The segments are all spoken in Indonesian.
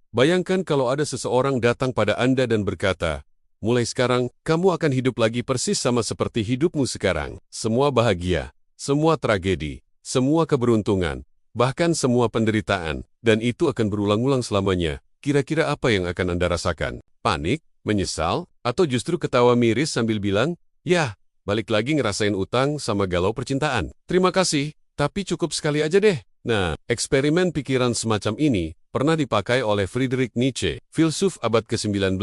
Bayangkan kalau ada seseorang datang pada Anda dan berkata, mulai sekarang, kamu akan hidup lagi persis sama seperti hidupmu sekarang. Semua bahagia, semua tragedi, semua keberuntungan, bahkan semua penderitaan, dan itu akan berulang-ulang selamanya. Kira-kira apa yang akan Anda rasakan? Panik? Menyesal? Atau justru ketawa miris sambil bilang, "Yah, balik lagi ngerasain utang sama galau percintaan. Terima kasih, tapi cukup sekali aja deh." Nah, eksperimen pikiran semacam ini pernah dipakai oleh Friedrich Nietzsche, filsuf abad ke-19.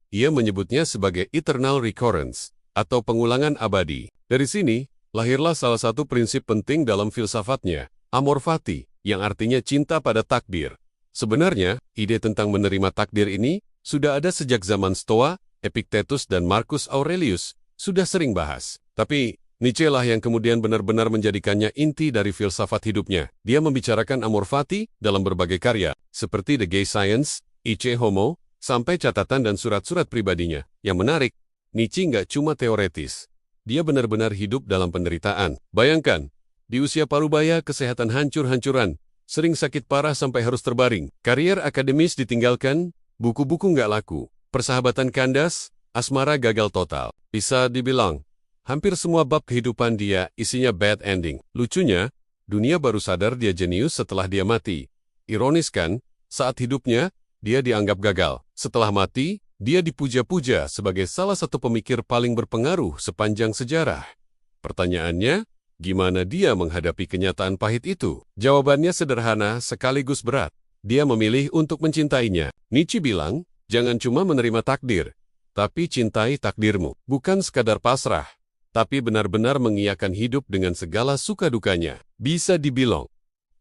Ia menyebutnya sebagai eternal recurrence, atau pengulangan abadi. Dari sini, lahirlah salah satu prinsip penting dalam filsafatnya, amor fati, yang artinya cinta pada takdir. Sebenarnya, ide tentang menerima takdir ini sudah ada sejak zaman Stoa, Epictetus dan Marcus Aurelius sudah sering bahas. Tapi, Nietzsche lah yang kemudian benar-benar menjadikannya inti dari filsafat hidupnya. Dia membicarakan amor fati dalam berbagai karya, seperti The Gay Science, Ecce Homo, sampai catatan dan surat-surat pribadinya. Yang menarik, Nietzsche nggak cuma teoretis. Dia benar-benar hidup dalam penderitaan. Bayangkan, di usia parubaya kesehatan hancur-hancuran, sering sakit parah sampai harus terbaring, karier akademis ditinggalkan, buku-buku nggak laku, persahabatan kandas, asmara gagal total. Bisa dibilang, hampir semua bab kehidupan dia isinya bad ending. Lucunya, dunia baru sadar dia jenius setelah dia mati. Ironis kan, saat hidupnya, dia dianggap gagal. Setelah mati, dia dipuja-puja sebagai salah satu pemikir paling berpengaruh sepanjang sejarah. Pertanyaannya, gimana dia menghadapi kenyataan pahit itu? Jawabannya sederhana sekaligus berat. Dia memilih untuk mencintainya. Nietzsche bilang, jangan cuma menerima takdir, tapi cintai takdirmu. Bukan sekadar pasrah, tapi benar-benar mengiyakan hidup dengan segala suka dukanya. Bisa dibilang,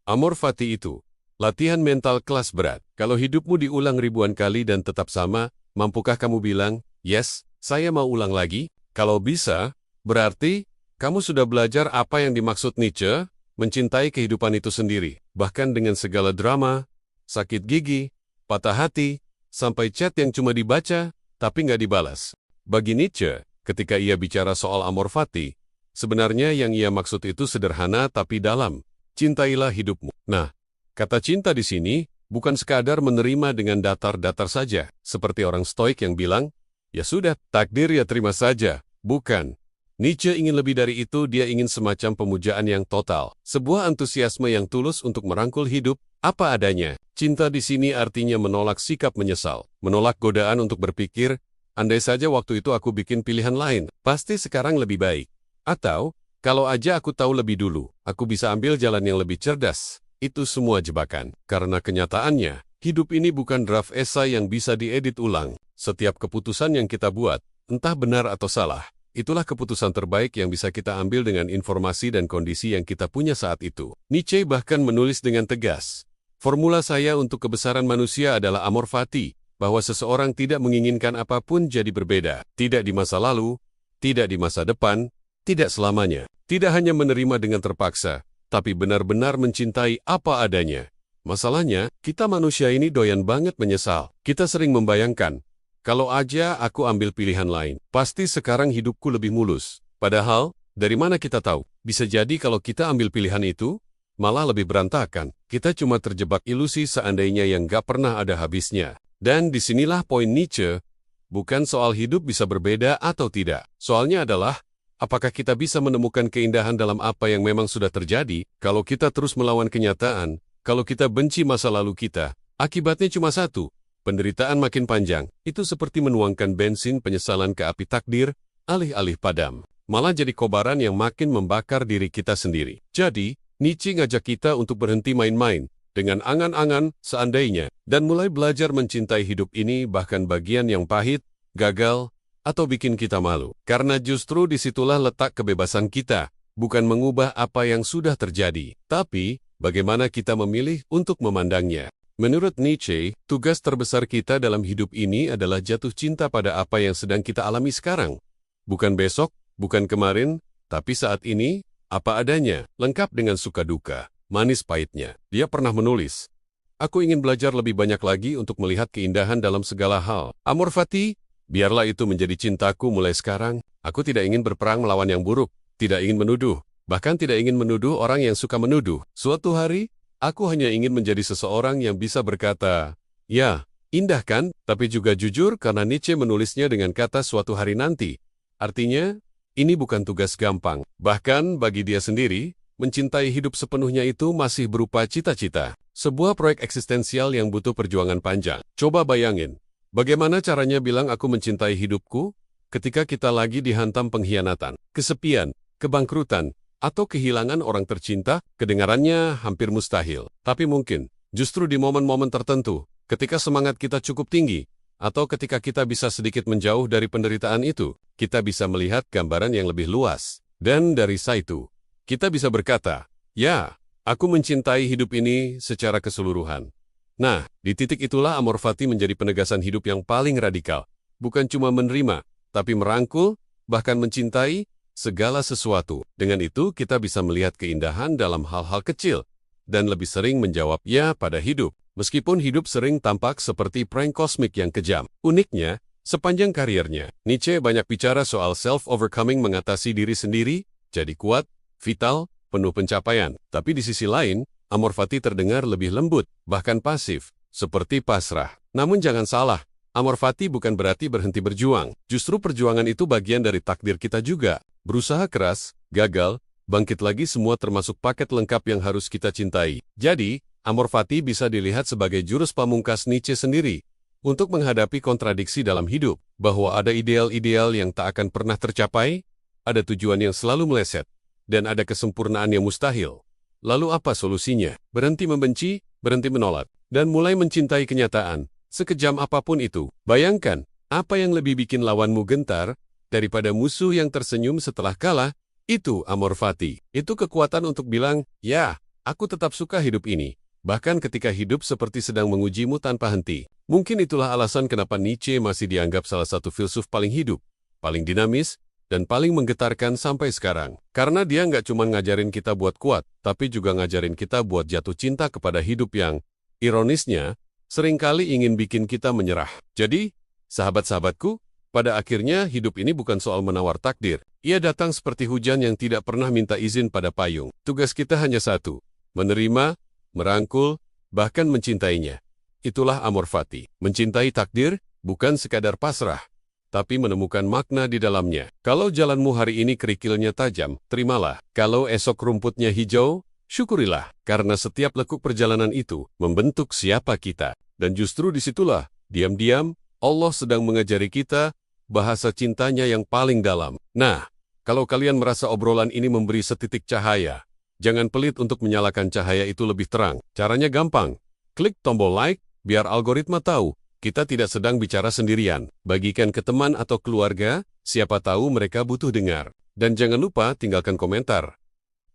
amor fati itu latihan mental kelas berat. Kalau hidupmu diulang ribuan kali dan tetap sama, mampukah kamu bilang, yes, saya mau ulang lagi? Kalau bisa, berarti kamu sudah belajar apa yang dimaksud Nietzsche, mencintai kehidupan itu sendiri. Bahkan dengan segala drama, sakit gigi, patah hati, sampai chat yang cuma dibaca, tapi nggak dibalas. Bagi Nietzsche, ketika ia bicara soal amor fati, sebenarnya yang ia maksud itu sederhana tapi dalam. Cintailah hidupmu. Nah, kata cinta di sini bukan sekadar menerima dengan datar-datar saja, seperti orang stoik yang bilang, ya sudah, takdir ya terima saja. Bukan. Nietzsche ingin lebih dari itu, dia ingin semacam pemujaan yang total. Sebuah antusiasme yang tulus untuk merangkul hidup, apa adanya. Cinta di sini artinya menolak sikap menyesal, menolak godaan untuk berpikir, andai saja waktu itu aku bikin pilihan lain, pasti sekarang lebih baik. Atau, kalau aja aku tahu lebih dulu, aku bisa ambil jalan yang lebih cerdas. Itu semua jebakan. Karena kenyataannya, hidup ini bukan draft esai yang bisa diedit ulang. Setiap keputusan yang kita buat, entah benar atau salah, itulah keputusan terbaik yang bisa kita ambil dengan informasi dan kondisi yang kita punya saat itu. Nietzsche bahkan menulis dengan tegas, formula saya untuk kebesaran manusia adalah amor fati, bahwa seseorang tidak menginginkan apapun jadi berbeda. Tidak di masa lalu, tidak di masa depan, tidak selamanya. Tidak hanya menerima dengan terpaksa, tapi benar-benar mencintai apa adanya. Masalahnya, kita manusia ini doyan banget menyesal. Kita sering membayangkan, kalau aja aku ambil pilihan lain, pasti sekarang hidupku lebih mulus. Padahal, dari mana kita tahu? Bisa jadi kalau kita ambil pilihan itu, malah lebih berantakan. Kita cuma terjebak ilusi seandainya yang gak pernah ada habisnya. Dan disinilah poin Nietzsche, bukan soal hidup bisa berbeda atau tidak. Soalnya adalah, apakah kita bisa menemukan keindahan dalam apa yang memang sudah terjadi? Kalau kita terus melawan kenyataan, kalau kita benci masa lalu kita, akibatnya cuma satu, penderitaan makin panjang. Itu seperti menuangkan bensin penyesalan ke api takdir, alih-alih padam. Malah jadi kobaran yang makin membakar diri kita sendiri. Jadi, Nietzsche ngajak kita untuk berhenti main-main, dengan angan-angan, seandainya, dan mulai belajar mencintai hidup ini bahkan bagian yang pahit, gagal, atau bikin kita malu. Karena justru disitulah letak kebebasan kita, bukan mengubah apa yang sudah terjadi, tapi bagaimana kita memilih untuk memandangnya. Menurut Nietzsche, tugas terbesar kita dalam hidup ini adalah jatuh cinta pada apa yang sedang kita alami sekarang. Bukan besok, bukan kemarin, tapi saat ini, apa adanya, lengkap dengan suka duka. Manis pahitnya. Dia pernah menulis, aku ingin belajar lebih banyak lagi untuk melihat keindahan dalam segala hal. Amor fati, biarlah itu menjadi cintaku mulai sekarang. Aku tidak ingin berperang melawan yang buruk, tidak ingin menuduh, bahkan tidak ingin menuduh orang yang suka menuduh. Suatu hari, aku hanya ingin menjadi seseorang yang bisa berkata, Ya, indah kan? Tapi juga jujur karena Nietzsche menulisnya dengan kata suatu hari nanti. Artinya, ini bukan tugas gampang. Bahkan bagi dia sendiri, mencintai hidup sepenuhnya itu masih berupa cita-cita. Sebuah proyek eksistensial yang butuh perjuangan panjang. Coba bayangin, bagaimana caranya bilang aku mencintai hidupku ketika kita lagi dihantam pengkhianatan, kesepian, kebangkrutan, atau kehilangan orang tercinta? Kedengarannya hampir mustahil. Tapi mungkin, justru di momen-momen tertentu, ketika semangat kita cukup tinggi, atau ketika kita bisa sedikit menjauh dari penderitaan itu, kita bisa melihat gambaran yang lebih luas. Dan dari situ, kita bisa berkata, ya, aku mencintai hidup ini secara keseluruhan. Nah, di titik itulah amor fati menjadi penegasan hidup yang paling radikal. Bukan cuma menerima, tapi merangkul, bahkan mencintai segala sesuatu. Dengan itu, kita bisa melihat keindahan dalam hal-hal kecil, dan lebih sering menjawab ya pada hidup. Meskipun hidup sering tampak seperti prank kosmik yang kejam. Uniknya, sepanjang karirnya, Nietzsche banyak bicara soal self-overcoming, mengatasi diri sendiri, jadi kuat, vital, penuh pencapaian. Tapi di sisi lain, amor fati terdengar lebih lembut, bahkan pasif, seperti pasrah. Namun jangan salah, amor fati bukan berarti berhenti berjuang. Justru perjuangan itu bagian dari takdir kita juga. Berusaha keras, gagal, bangkit lagi, semua termasuk paket lengkap yang harus kita cintai. Jadi, amor fati bisa dilihat sebagai jurus pamungkas Nietzsche sendiri untuk menghadapi kontradiksi dalam hidup, bahwa ada ideal-ideal yang tak akan pernah tercapai, ada tujuan yang selalu meleset, dan ada kesempurnaan yang mustahil. Lalu apa solusinya? Berhenti membenci, berhenti menolak, dan mulai mencintai kenyataan, sekejam apapun itu. Bayangkan, apa yang lebih bikin lawanmu gentar daripada musuh yang tersenyum setelah kalah? Itu amor fati. Itu kekuatan untuk bilang, ya, aku tetap suka hidup ini, bahkan ketika hidup seperti sedang mengujimu tanpa henti. Mungkin itulah alasan kenapa Nietzsche masih dianggap salah satu filsuf paling hidup, paling dinamis, dan paling menggetarkan sampai sekarang. Karena dia nggak cuma ngajarin kita buat kuat, tapi juga ngajarin kita buat jatuh cinta kepada hidup yang, ironisnya, seringkali ingin bikin kita menyerah. Jadi, sahabat-sahabatku, pada akhirnya hidup ini bukan soal menawar takdir. Ia datang seperti hujan yang tidak pernah minta izin pada payung. Tugas kita hanya satu, menerima, merangkul, bahkan mencintainya. Itulah amor fati. Mencintai takdir, bukan sekadar pasrah, tapi menemukan makna di dalamnya. Kalau jalanmu hari ini kerikilnya tajam, terimalah. Kalau esok rumputnya hijau, syukurilah. Karena setiap lekuk perjalanan itu membentuk siapa kita. Dan justru disitulah, diam-diam, Allah sedang mengajari kita bahasa cintanya yang paling dalam. Nah, kalau kalian merasa obrolan ini memberi setitik cahaya, jangan pelit untuk menyalakan cahaya itu lebih terang. Caranya gampang. Klik tombol like, biar algoritma tahu kita tidak sedang bicara sendirian. Bagikan ke teman atau keluarga, siapa tahu mereka butuh dengar. Dan jangan lupa tinggalkan komentar.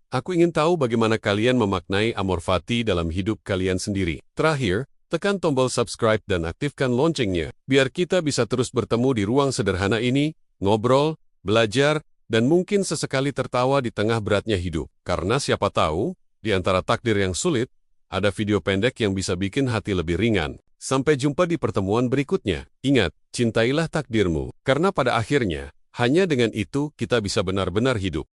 Aku ingin tahu bagaimana kalian memaknai amor fati dalam hidup kalian sendiri. Terakhir, tekan tombol subscribe dan aktifkan loncengnya, biar kita bisa terus bertemu di ruang sederhana ini, ngobrol, belajar, dan mungkin sesekali tertawa di tengah beratnya hidup. Karena siapa tahu, di antara takdir yang sulit, ada video pendek yang bisa bikin hati lebih ringan. Sampai jumpa di pertemuan berikutnya. Ingat, cintailah takdirmu, karena pada akhirnya, hanya dengan itu kita bisa benar-benar hidup.